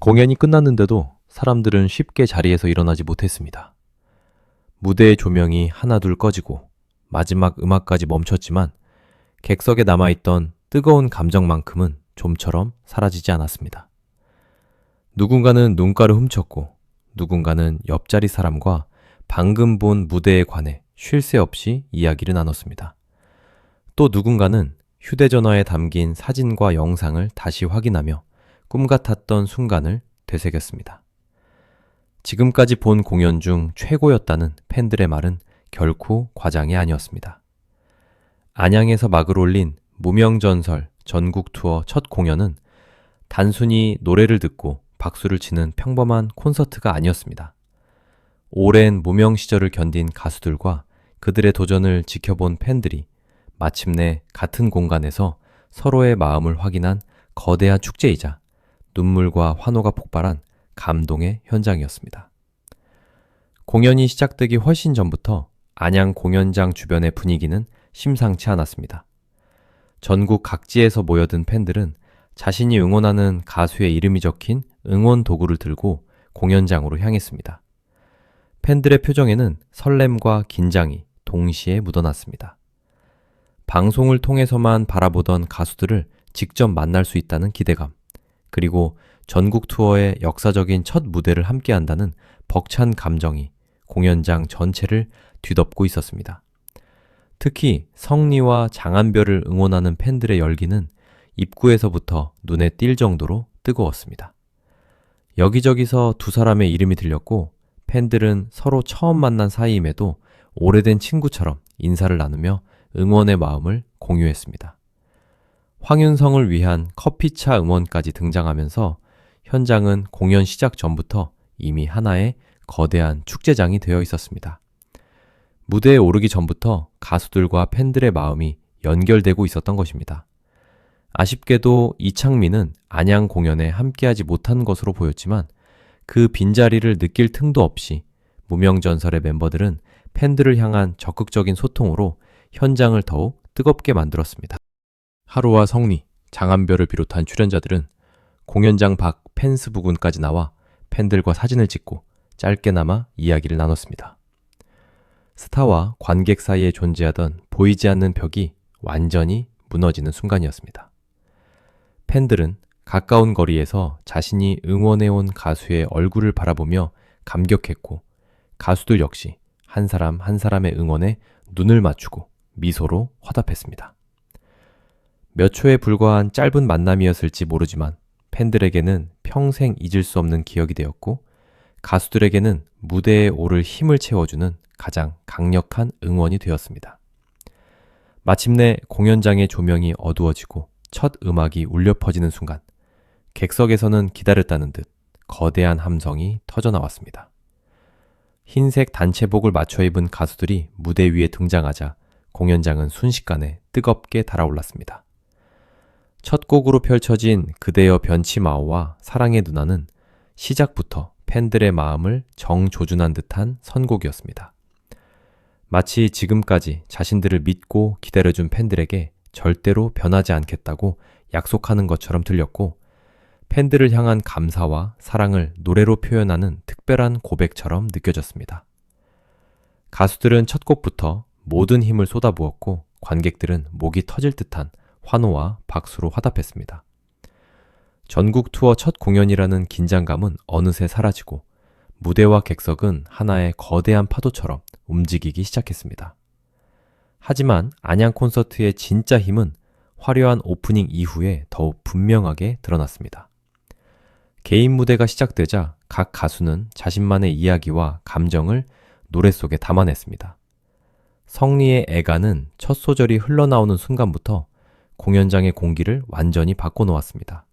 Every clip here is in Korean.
공연이 끝났는데도 사람들은 쉽게 자리에서 일어나지 못했습니다. 무대의 조명이 하나둘 꺼지고 마지막 음악까지 멈췄지만 객석에 남아있던 뜨거운 감정만큼은 좀처럼 사라지지 않았습니다. 누군가는 눈가를 훔쳤고 누군가는 옆자리 사람과 방금 본 무대에 관해 쉴 새 없이 이야기를 나눴습니다. 또 누군가는 휴대전화에 담긴 사진과 영상을 다시 확인하며 꿈 같았던 순간을 되새겼습니다. 지금까지 본 공연 중 최고였다는 팬들의 말은 결코 과장이 아니었습니다. 안양에서 막을 올린 무명전설 전국 투어 첫 공연은 단순히 노래를 듣고 박수를 치는 평범한 콘서트가 아니었습니다. 오랜 무명 시절을 견딘 가수들과 그들의 도전을 지켜본 팬들이 마침내 같은 공간에서 서로의 마음을 확인한 거대한 축제이자 눈물과 환호가 폭발한 감동의 현장이었습니다. 공연이 시작되기 훨씬 전부터 안양 공연장 주변의 분위기는 심상치 않았습니다. 전국 각지에서 모여든 팬들은 자신이 응원하는 가수의 이름이 적힌 응원 도구를 들고 공연장으로 향했습니다. 팬들의 표정에는 설렘과 긴장이 동시에 묻어났습니다. 방송을 통해서만 바라보던 가수들을 직접 만날 수 있다는 기대감, 그리고 전국 투어의 역사적인 첫 무대를 함께한다는 벅찬 감정이 공연장 전체를 뒤덮고 있었습니다. 특히 성리와 장한별을 응원하는 팬들의 열기는 입구에서부터 눈에 띌 정도로 뜨거웠습니다. 여기저기서 두 사람의 이름이 들렸고 팬들은 서로 처음 만난 사이임에도 오래된 친구처럼 인사를 나누며 응원의 마음을 공유했습니다. 황윤성을 위한 커피차 응원까지 등장하면서 현장은 공연 시작 전부터 이미 하나의 거대한 축제장이 되어 있었습니다. 무대에 오르기 전부터 가수들과 팬들의 마음이 연결되고 있었던 것입니다. 아쉽게도 이창민은 안양 공연에 함께하지 못한 것으로 보였지만 그 빈자리를 느낄 틈도 없이 무명전설의 멤버들은 팬들을 향한 적극적인 소통으로 현장을 더욱 뜨겁게 만들었습니다. 하루와 성리, 장한별을 비롯한 출연자들은 공연장 밖 펜스 부근까지 나와 팬들과 사진을 찍고 짧게나마 이야기를 나눴습니다. 스타와 관객 사이에 존재하던 보이지 않는 벽이 완전히 무너지는 순간이었습니다. 팬들은 가까운 거리에서 자신이 응원해온 가수의 얼굴을 바라보며 감격했고 가수들 역시 한 사람 한 사람의 응원에 눈을 맞추고 미소로 화답했습니다. 몇 초에 불과한 짧은 만남이었을지 모르지만 팬들에게는 평생 잊을 수 없는 기억이 되었고 가수들에게는 무대에 오를 힘을 채워주는 가장 강력한 응원이 되었습니다. 마침내 공연장의 조명이 어두워지고 첫 음악이 울려 퍼지는 순간 객석에서는 기다렸다는 듯 거대한 함성이 터져나왔습니다. 흰색 단체복을 맞춰 입은 가수들이 무대 위에 등장하자 공연장은 순식간에 뜨겁게 달아올랐습니다. 첫 곡으로 펼쳐진 그대여 변치마오와 사랑의 누나는 시작부터 팬들의 마음을 정조준한 듯한 선곡이었습니다. 마치 지금까지 자신들을 믿고 기다려준 팬들에게 절대로 변하지 않겠다고 약속하는 것처럼 들렸고 팬들을 향한 감사와 사랑을 노래로 표현하는 특별한 고백처럼 느껴졌습니다. 가수들은 첫 곡부터 모든 힘을 쏟아부었고 관객들은 목이 터질 듯한 환호와 박수로 화답했습니다. 전국 투어 첫 공연이라는 긴장감은 어느새 사라지고 무대와 객석은 하나의 거대한 파도처럼 움직이기 시작했습니다. 하지만 안양 콘서트의 진짜 힘은 화려한 오프닝 이후에 더욱 분명하게 드러났습니다. 개인 무대가 시작되자 각 가수는 자신만의 이야기와 감정을 노래 속에 담아냈습니다. 성리의 애가는 첫 소절이 흘러나오는 순간부터 공연장의 공기를 완전히 바꿔놓았습니다.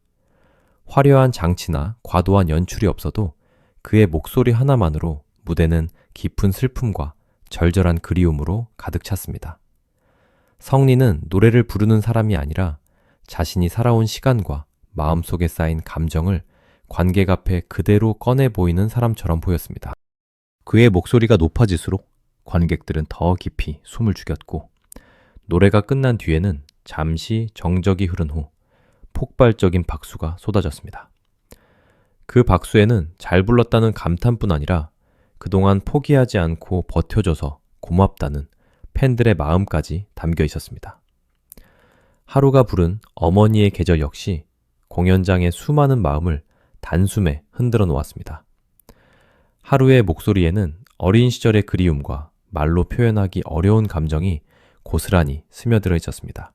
화려한 장치나 과도한 연출이 없어도 그의 목소리 하나만으로 무대는 깊은 슬픔과 절절한 그리움으로 가득 찼습니다. 성리는 노래를 부르는 사람이 아니라 자신이 살아온 시간과 마음속에 쌓인 감정을 관객 앞에 그대로 꺼내 보이는 사람처럼 보였습니다. 그의 목소리가 높아질수록 관객들은 더 깊이 숨을 죽였고 노래가 끝난 뒤에는 잠시 정적이 흐른 후 폭발적인 박수가 쏟아졌습니다. 그 박수에는 잘 불렀다는 감탄뿐 아니라 그동안 포기하지 않고 버텨줘서 고맙다는 팬들의 마음까지 담겨 있었습니다. 하루가 부른 어머니의 계절 역시 공연장의 수많은 마음을 단숨에 흔들어 놓았습니다. 하루의 목소리에는 어린 시절의 그리움과 말로 표현하기 어려운 감정이 고스란히 스며들어 있었습니다.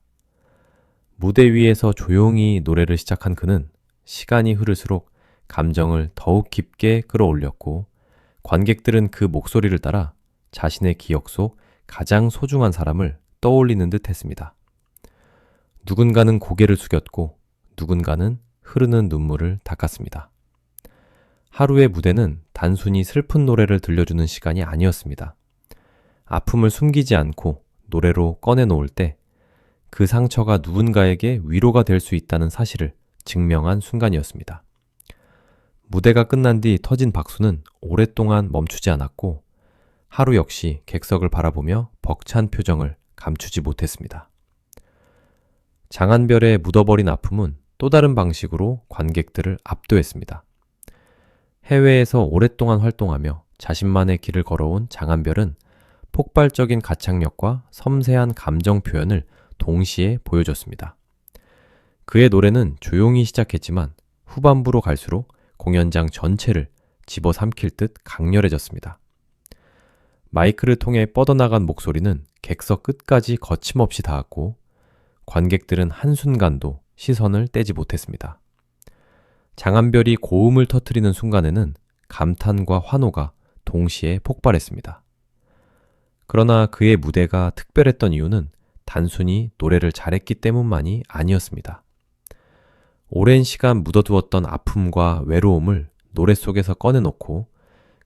무대 위에서 조용히 노래를 시작한 그는 시간이 흐를수록 감정을 더욱 깊게 끌어올렸고 관객들은 그 목소리를 따라 자신의 기억 속 가장 소중한 사람을 떠올리는 듯 했습니다. 누군가는 고개를 숙였고 누군가는 흐르는 눈물을 닦았습니다. 하루의 무대는 단순히 슬픈 노래를 들려주는 시간이 아니었습니다. 아픔을 숨기지 않고 노래로 꺼내놓을 때 그 상처가 누군가에게 위로가 될 수 있다는 사실을 증명한 순간이었습니다. 무대가 끝난 뒤 터진 박수는 오랫동안 멈추지 않았고 하루 역시 객석을 바라보며 벅찬 표정을 감추지 못했습니다. 장한별의 묻어버린 아픔은 또 다른 방식으로 관객들을 압도했습니다. 해외에서 오랫동안 활동하며 자신만의 길을 걸어온 장한별은 폭발적인 가창력과 섬세한 감정 표현을 동시에 보여줬습니다. 그의 노래는 조용히 시작했지만 후반부로 갈수록 공연장 전체를 집어삼킬 듯 강렬해졌습니다. 마이크를 통해 뻗어나간 목소리는 객석 끝까지 거침없이 닿았고 관객들은 한순간도 시선을 떼지 못했습니다. 장한별이 고음을 터뜨리는 순간에는 감탄과 환호가 동시에 폭발했습니다. 그러나 그의 무대가 특별했던 이유는 단순히 노래를 잘했기 때문만이 아니었습니다. 오랜 시간 묻어두었던 아픔과 외로움을 노래 속에서 꺼내놓고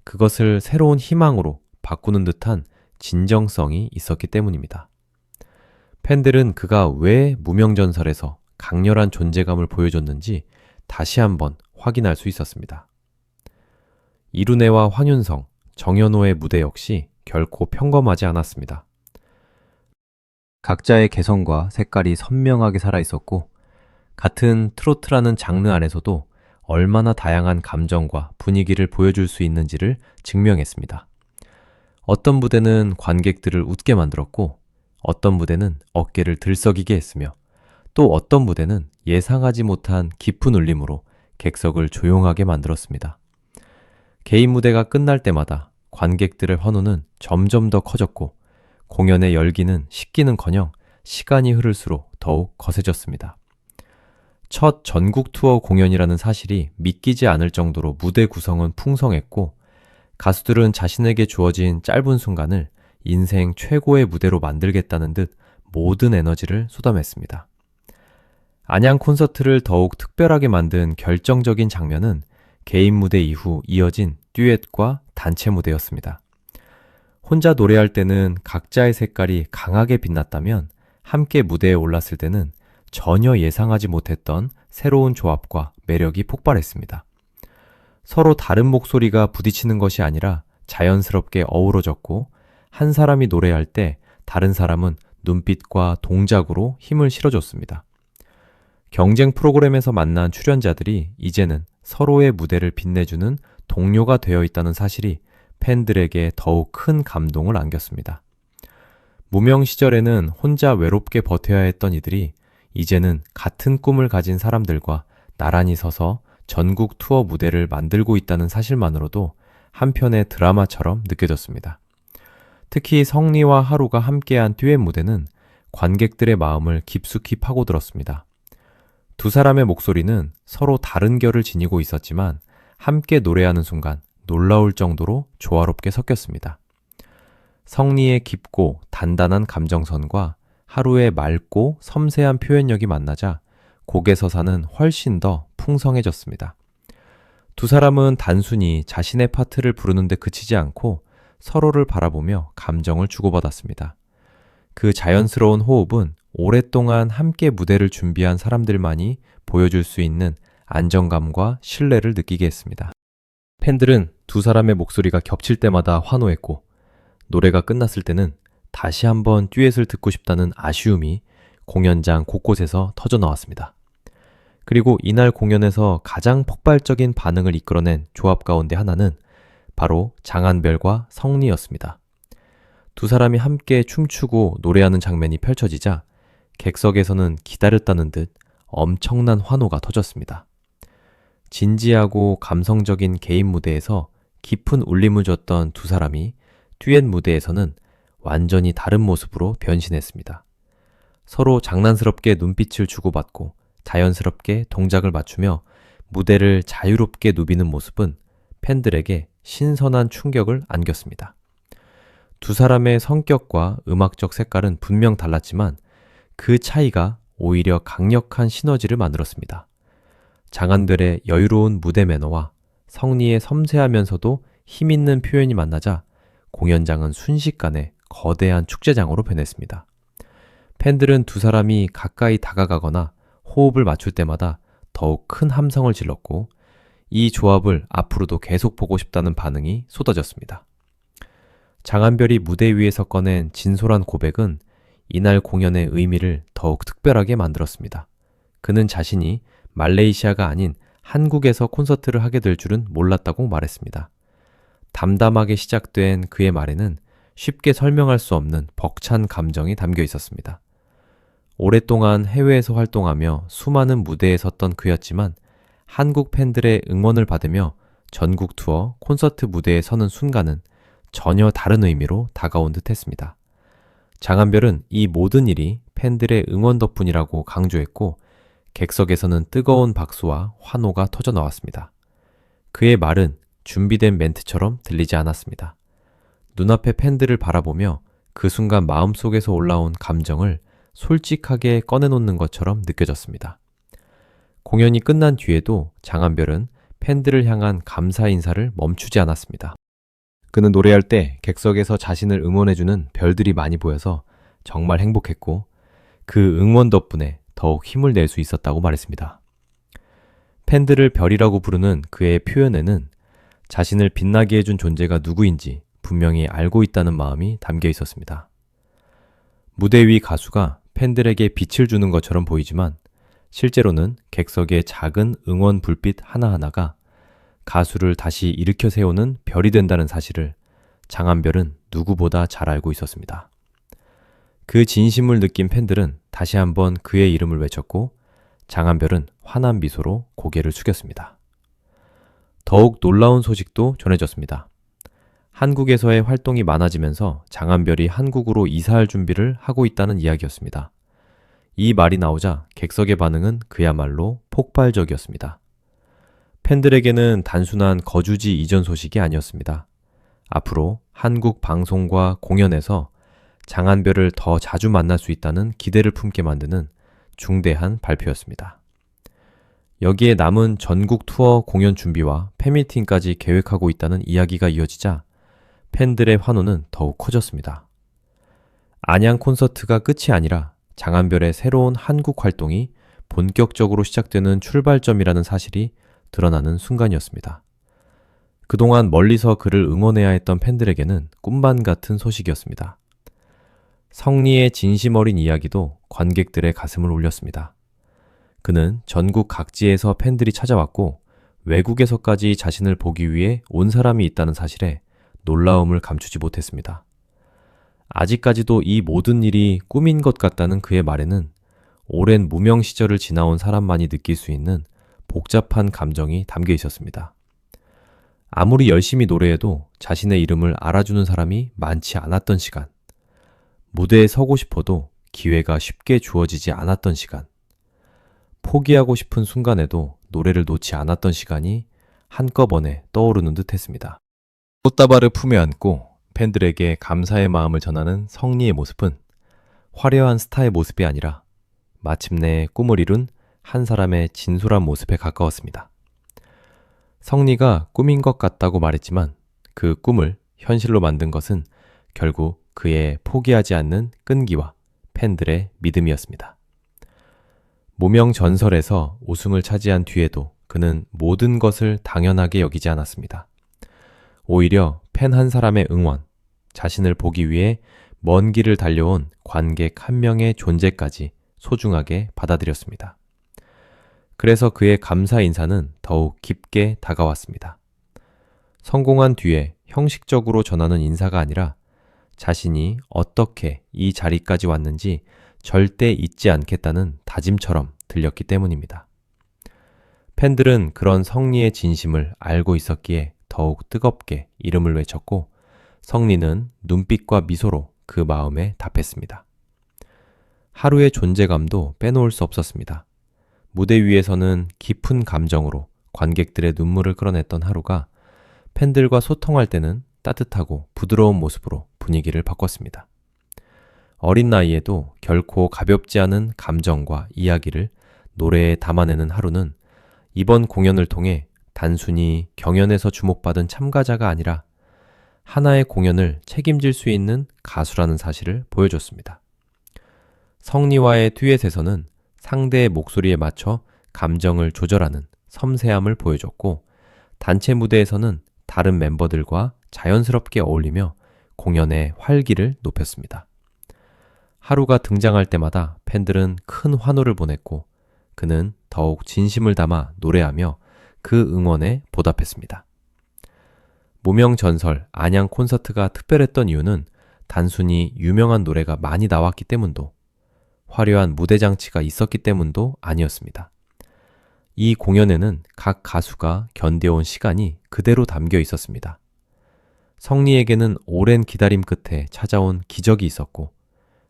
그것을 새로운 희망으로 바꾸는 듯한 진정성이 있었기 때문입니다. 팬들은 그가 왜 무명전설에서 강렬한 존재감을 보여줬는지 다시 한번 확인할 수 있었습니다. 이룬혜와 황윤성, 정연호의 무대 역시 결코 평범하지 않았습니다. 각자의 개성과 색깔이 선명하게 살아있었고 같은 트로트라는 장르 안에서도 얼마나 다양한 감정과 분위기를 보여줄 수 있는지를 증명했습니다. 어떤 무대는 관객들을 웃게 만들었고 어떤 무대는 어깨를 들썩이게 했으며 또 어떤 무대는 예상하지 못한 깊은 울림으로 객석을 조용하게 만들었습니다. 개인 무대가 끝날 때마다 관객들의 환호는 점점 더 커졌고 공연의 열기는 식기는커녕 시간이 흐를수록 더욱 거세졌습니다. 첫 전국 투어 공연이라는 사실이 믿기지 않을 정도로 무대 구성은 풍성했고 가수들은 자신에게 주어진 짧은 순간을 인생 최고의 무대로 만들겠다는 듯 모든 에너지를 쏟아냈습니다. 안양 콘서트를 더욱 특별하게 만든 결정적인 장면은 개인 무대 이후 이어진 듀엣과 단체 무대였습니다. 혼자 노래할 때는 각자의 색깔이 강하게 빛났다면 함께 무대에 올랐을 때는 전혀 예상하지 못했던 새로운 조합과 매력이 폭발했습니다. 서로 다른 목소리가 부딪히는 것이 아니라 자연스럽게 어우러졌고 한 사람이 노래할 때 다른 사람은 눈빛과 동작으로 힘을 실어줬습니다. 경쟁 프로그램에서 만난 출연자들이 이제는 서로의 무대를 빛내주는 동료가 되어 있다는 사실이 팬들에게 더욱 큰 감동을 안겼습니다. 무명 시절에는 혼자 외롭게 버텨야 했던 이들이 이제는 같은 꿈을 가진 사람들과 나란히 서서 전국 투어 무대를 만들고 있다는 사실만으로도 한편의 드라마처럼 느껴졌습니다. 특히 성리와 하루가 함께한 듀엣 무대는 관객들의 마음을 깊숙이 파고들었습니다. 두 사람의 목소리는 서로 다른 결을 지니고 있었지만 함께 노래하는 순간 놀라울 정도로 조화롭게 섞였습니다. 성리의 깊고 단단한 감정선과 하루의 맑고 섬세한 표현력이 만나자 곡의 서사는 훨씬 더 풍성해졌습니다. 두 사람은 단순히 자신의 파트를 부르는 데 그치지 않고 서로를 바라보며 감정을 주고받았습니다. 그 자연스러운 호흡은 오랫동안 함께 무대를 준비한 사람들만이 보여줄 수 있는 안정감과 신뢰를 느끼게 했습니다. 팬들은 두 사람의 목소리가 겹칠 때마다 환호했고 노래가 끝났을 때는 다시 한번 듀엣을 듣고 싶다는 아쉬움이 공연장 곳곳에서 터져나왔습니다. 그리고 이날 공연에서 가장 폭발적인 반응을 이끌어낸 조합 가운데 하나는 바로 장한별과 성리였습니다. 두 사람이 함께 춤추고 노래하는 장면이 펼쳐지자 객석에서는 기다렸다는 듯 엄청난 환호가 터졌습니다. 진지하고 감성적인 개인 무대에서 깊은 울림을 줬던 두 사람이 듀엣 무대에서는 완전히 다른 모습으로 변신했습니다. 서로 장난스럽게 눈빛을 주고받고 자연스럽게 동작을 맞추며 무대를 자유롭게 누비는 모습은 팬들에게 신선한 충격을 안겼습니다. 두 사람의 성격과 음악적 색깔은 분명 달랐지만 그 차이가 오히려 강력한 시너지를 만들었습니다. 장한별의 여유로운 무대 매너와 성리의 섬세하면서도 힘있는 표현이 만나자 공연장은 순식간에 거대한 축제장으로 변했습니다. 팬들은 두 사람이 가까이 다가가거나 호흡을 맞출 때마다 더욱 큰 함성을 질렀고 이 조합을 앞으로도 계속 보고 싶다는 반응이 쏟아졌습니다. 장한별이 무대 위에서 꺼낸 진솔한 고백은 이날 공연의 의미를 더욱 특별하게 만들었습니다. 그는 자신이 말레이시아가 아닌 한국에서 콘서트를 하게 될 줄은 몰랐다고 말했습니다. 담담하게 시작된 그의 말에는 쉽게 설명할 수 없는 벅찬 감정이 담겨 있었습니다. 오랫동안 해외에서 활동하며 수많은 무대에 섰던 그였지만 한국 팬들의 응원을 받으며 전국 투어 콘서트 무대에 서는 순간은 전혀 다른 의미로 다가온 듯 했습니다. 장한별은 이 모든 일이 팬들의 응원 덕분이라고 강조했고 객석에서는 뜨거운 박수와 환호가 터져 나왔습니다. 그의 말은 준비된 멘트처럼 들리지 않았습니다. 눈앞의 팬들을 바라보며 그 순간 마음속에서 올라온 감정을 솔직하게 꺼내놓는 것처럼 느껴졌습니다. 공연이 끝난 뒤에도 장한별은 팬들을 향한 감사 인사를 멈추지 않았습니다. 그는 노래할 때 객석에서 자신을 응원해주는 별들이 많이 보여서 정말 행복했고 그 응원 덕분에 더욱 힘을 낼 수 있었다고 말했습니다. 팬들을 별이라고 부르는 그의 표현에는 자신을 빛나게 해준 존재가 누구인지 분명히 알고 있다는 마음이 담겨 있었습니다. 무대 위 가수가 팬들에게 빛을 주는 것처럼 보이지만 실제로는 객석의 작은 응원 불빛 하나하나가 가수를 다시 일으켜 세우는 별이 된다는 사실을 장한별은 누구보다 잘 알고 있었습니다. 그 진심을 느낀 팬들은 다시 한번 그의 이름을 외쳤고 장한별은 환한 미소로 고개를 숙였습니다. 더욱 놀라운 소식도 전해졌습니다. 한국에서의 활동이 많아지면서 장한별이 한국으로 이사할 준비를 하고 있다는 이야기였습니다. 이 말이 나오자 객석의 반응은 그야말로 폭발적이었습니다. 팬들에게는 단순한 거주지 이전 소식이 아니었습니다. 앞으로 한국 방송과 공연에서 장한별을 더 자주 만날 수 있다는 기대를 품게 만드는 중대한 발표였습니다. 여기에 남은 전국 투어 공연 준비와 팬미팅까지 계획하고 있다는 이야기가 이어지자 팬들의 환호는 더욱 커졌습니다. 안양 콘서트가 끝이 아니라 장한별의 새로운 한국 활동이 본격적으로 시작되는 출발점이라는 사실이 드러나는 순간이었습니다. 그동안 멀리서 그를 응원해야 했던 팬들에게는 꿈만 같은 소식이었습니다. 성리의 진심 어린 이야기도 관객들의 가슴을 울렸습니다. 그는 전국 각지에서 팬들이 찾아왔고 외국에서까지 자신을 보기 위해 온 사람이 있다는 사실에 놀라움을 감추지 못했습니다. 아직까지도 이 모든 일이 꿈인 것 같다는 그의 말에는 오랜 무명 시절을 지나온 사람만이 느낄 수 있는 복잡한 감정이 담겨 있었습니다. 아무리 열심히 노래해도 자신의 이름을 알아주는 사람이 많지 않았던 시간, 무대에 서고 싶어도 기회가 쉽게 주어지지 않았던 시간, 포기하고 싶은 순간에도 노래를 놓지 않았던 시간이 한꺼번에 떠오르는 듯 했습니다. 꽃다발을 품에 안고 팬들에게 감사의 마음을 전하는 성리의 모습은 화려한 스타의 모습이 아니라 마침내 꿈을 이룬 한 사람의 진솔한 모습에 가까웠습니다. 성리가 꿈인 것 같다고 말했지만 그 꿈을 현실로 만든 것은 결국 그의 포기하지 않는 끈기와 팬들의 믿음이었습니다. 무명 전설에서 우승을 차지한 뒤에도 그는 모든 것을 당연하게 여기지 않았습니다. 오히려 팬 한 사람의 응원, 자신을 보기 위해 먼 길을 달려온 관객 한 명의 존재까지 소중하게 받아들였습니다. 그래서 그의 감사 인사는 더욱 깊게 다가왔습니다. 성공한 뒤에 형식적으로 전하는 인사가 아니라 자신이 어떻게 이 자리까지 왔는지 절대 잊지 않겠다는 다짐처럼 들렸기 때문입니다. 팬들은 그런 성리의 진심을 알고 있었기에 더욱 뜨겁게 이름을 외쳤고 성리는 눈빛과 미소로 그 마음에 답했습니다. 하루의 존재감도 빼놓을 수 없었습니다. 무대 위에서는 깊은 감정으로 관객들의 눈물을 끌어냈던 하루가 팬들과 소통할 때는 따뜻하고 부드러운 모습으로 분위기를 바꿨습니다. 어린 나이에도 결코 가볍지 않은 감정과 이야기를 노래에 담아내는 하루는 이번 공연을 통해 단순히 경연에서 주목받은 참가자가 아니라 하나의 공연을 책임질 수 있는 가수라는 사실을 보여줬습니다. 성리와의 듀엣에서는 상대의 목소리에 맞춰 감정을 조절하는 섬세함을 보여줬고 단체 무대에서는 다른 멤버들과 자연스럽게 어울리며 공연의 활기를 높였습니다. 하루가 등장할 때마다 팬들은 큰 환호를 보냈고 그는 더욱 진심을 담아 노래하며 그 응원에 보답했습니다. 무명전설 안양 콘서트가 특별했던 이유는 단순히 유명한 노래가 많이 나왔기 때문도 화려한 무대 장치가 있었기 때문도 아니었습니다. 이 공연에는 각 가수가 견뎌온 시간이 그대로 담겨 있었습니다. 성리에게는 오랜 기다림 끝에 찾아온 기적이 있었고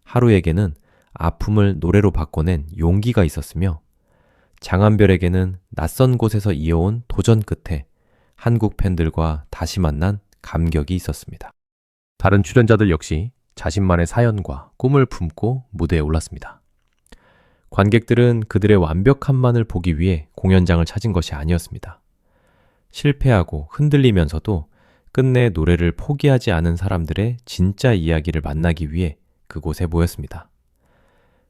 하루에게는 아픔을 노래로 바꿔낸 용기가 있었으며 장한별에게는 낯선 곳에서 이어온 도전 끝에 한국 팬들과 다시 만난 감격이 있었습니다. 다른 출연자들 역시 자신만의 사연과 꿈을 품고 무대에 올랐습니다. 관객들은 그들의 완벽함만을 보기 위해 공연장을 찾은 것이 아니었습니다. 실패하고 흔들리면서도 끝내 노래를 포기하지 않은 사람들의 진짜 이야기를 만나기 위해 그곳에 모였습니다.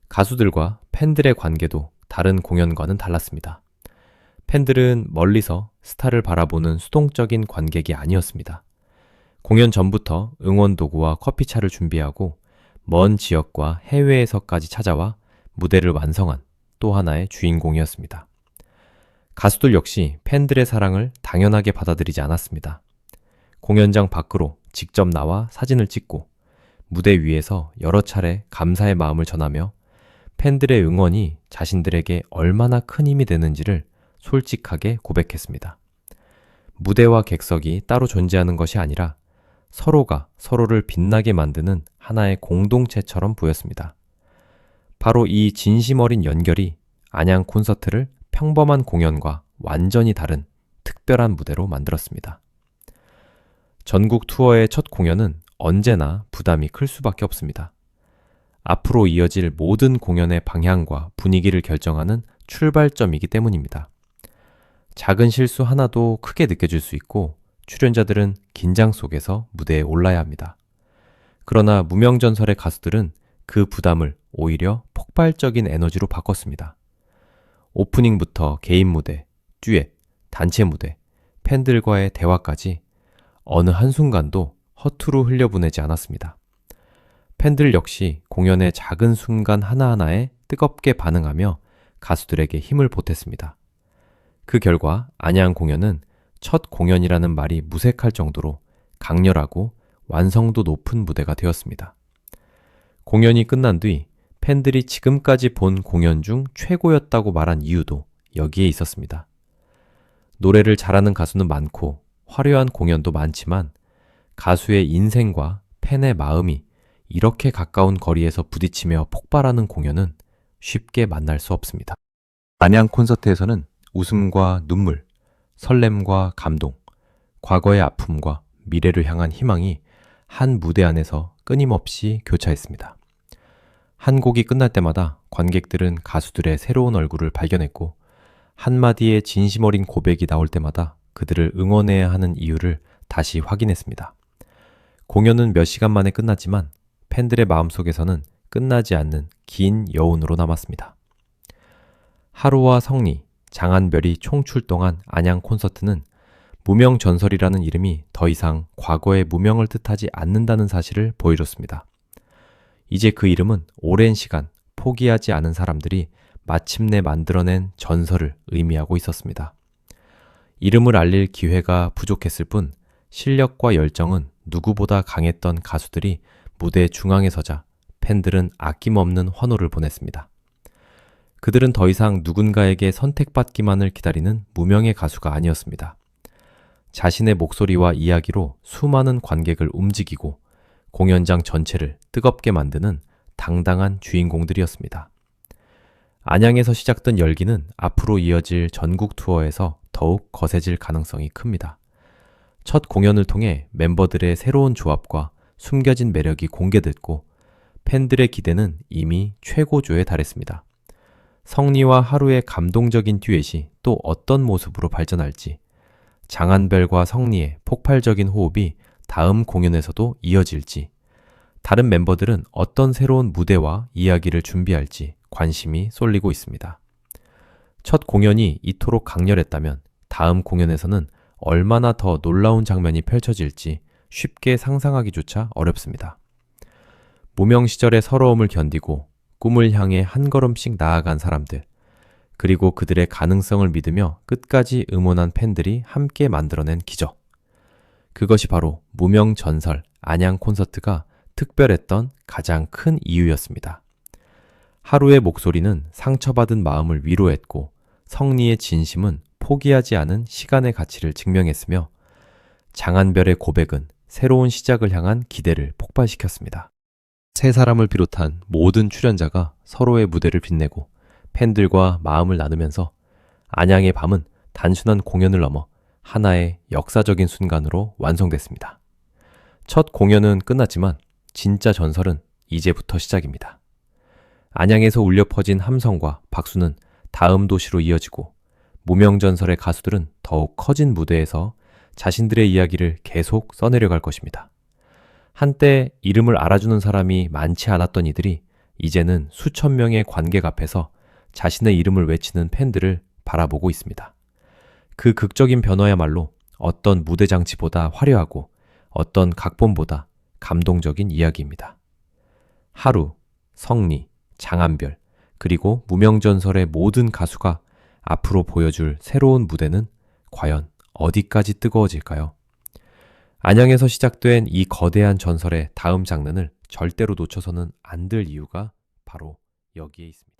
가수들과 팬들의 관계도 다른 공연과는 달랐습니다. 팬들은 멀리서 스타를 바라보는 수동적인 관객이 아니었습니다. 공연 전부터 응원 도구와 커피차를 준비하고 먼 지역과 해외에서까지 찾아와 무대를 완성한 또 하나의 주인공이었습니다. 가수들 역시 팬들의 사랑을 당연하게 받아들이지 않았습니다. 공연장 밖으로 직접 나와 사진을 찍고 무대 위에서 여러 차례 감사의 마음을 전하며 팬들의 응원이 자신들에게 얼마나 큰 힘이 되는지를 솔직하게 고백했습니다. 무대와 객석이 따로 존재하는 것이 아니라 서로가 서로를 빛나게 만드는 하나의 공동체처럼 보였습니다. 바로 이 진심 어린 연결이 안양 콘서트를 평범한 공연과 완전히 다른 특별한 무대로 만들었습니다. 전국 투어의 첫 공연은 언제나 부담이 클 수밖에 없습니다. 앞으로 이어질 모든 공연의 방향과 분위기를 결정하는 출발점이기 때문입니다. 작은 실수 하나도 크게 느껴질 수 있고 출연자들은 긴장 속에서 무대에 올라야 합니다. 그러나 무명전설의 가수들은 그 부담을 오히려 폭발적인 에너지로 바꿨습니다. 오프닝부터 개인 무대, 듀엣, 단체 무대, 팬들과의 대화까지 어느 한순간도 허투루 흘려보내지 않았습니다. 팬들 역시 공연의 작은 순간 하나하나에 뜨겁게 반응하며 가수들에게 힘을 보탰습니다. 그 결과 안양 공연은 첫 공연이라는 말이 무색할 정도로 강렬하고 완성도 높은 무대가 되었습니다. 공연이 끝난 뒤 팬들이 지금까지 본 공연 중 최고였다고 말한 이유도 여기에 있었습니다. 노래를 잘하는 가수는 많고 화려한 공연도 많지만 가수의 인생과 팬의 마음이 이렇게 가까운 거리에서 부딪히며 폭발하는 공연은 쉽게 만날 수 없습니다. 안양 콘서트에서는 웃음과 눈물, 설렘과 감동, 과거의 아픔과 미래를 향한 희망이 한 무대 안에서 끊임없이 교차했습니다. 한 곡이 끝날 때마다 관객들은 가수들의 새로운 얼굴을 발견했고 한마디의 진심 어린 고백이 나올 때마다 그들을 응원해야 하는 이유를 다시 확인했습니다. 공연은 몇 시간 만에 끝났지만 팬들의 마음속에서는 끝나지 않는 긴 여운으로 남았습니다. 하루와 성리, 장한별이 총출동한 안양 콘서트는 무명전설이라는 이름이 더 이상 과거의 무명을 뜻하지 않는다는 사실을 보여줬습니다. 이제 그 이름은 오랜 시간 포기하지 않은 사람들이 마침내 만들어낸 전설을 의미하고 있었습니다. 이름을 알릴 기회가 부족했을 뿐 실력과 열정은 누구보다 강했던 가수들이 무대 중앙에 서자 팬들은 아낌없는 환호를 보냈습니다. 그들은 더 이상 누군가에게 선택받기만을 기다리는 무명의 가수가 아니었습니다. 자신의 목소리와 이야기로 수많은 관객을 움직이고 공연장 전체를 뜨겁게 만드는 당당한 주인공들이었습니다. 안양에서 시작된 열기는 앞으로 이어질 전국 투어에서 더욱 거세질 가능성이 큽니다. 첫 공연을 통해 멤버들의 새로운 조합과 숨겨진 매력이 공개됐고 팬들의 기대는 이미 최고조에 달했습니다. 성리와 하루의 감동적인 듀엣이 또 어떤 모습으로 발전할지, 장한별과 성리의 폭발적인 호흡이 다음 공연에서도 이어질지, 다른 멤버들은 어떤 새로운 무대와 이야기를 준비할지 관심이 쏠리고 있습니다. 첫 공연이 이토록 강렬했다면 다음 공연에서는 얼마나 더 놀라운 장면이 펼쳐질지 쉽게 상상하기조차 어렵습니다. 무명 시절의 서러움을 견디고 꿈을 향해 한 걸음씩 나아간 사람들, 그리고 그들의 가능성을 믿으며 끝까지 응원한 팬들이 함께 만들어낸 기적. 그것이 바로 무명 전설 안양 콘서트가 특별했던 가장 큰 이유였습니다. 하루의 목소리는 상처받은 마음을 위로했고 성리의 진심은 포기하지 않은 시간의 가치를 증명했으며 장한별의 고백은 새로운 시작을 향한 기대를 폭발시켰습니다. 세 사람을 비롯한 모든 출연자가 서로의 무대를 빛내고 팬들과 마음을 나누면서 안양의 밤은 단순한 공연을 넘어 하나의 역사적인 순간으로 완성됐습니다. 첫 공연은 끝났지만 진짜 전설은 이제부터 시작입니다. 안양에서 울려 퍼진 함성과 박수는 다음 도시로 이어지고 무명전설의 가수들은 더욱 커진 무대에서 자신들의 이야기를 계속 써내려갈 것입니다. 한때 이름을 알아주는 사람이 많지 않았던 이들이 이제는 수천 명의 관객 앞에서 자신의 이름을 외치는 팬들을 바라보고 있습니다. 그 극적인 변화야말로 어떤 무대 장치보다 화려하고 어떤 각본보다 감동적인 이야기입니다. 하루, 성리, 장한별, 그리고 무명전설의 모든 가수가 앞으로 보여줄 새로운 무대는 과연 어디까지 뜨거워질까요? 안양에서 시작된 이 거대한 전설의 다음 장르를 절대로 놓쳐서는 안 될 이유가 바로 여기에 있습니다.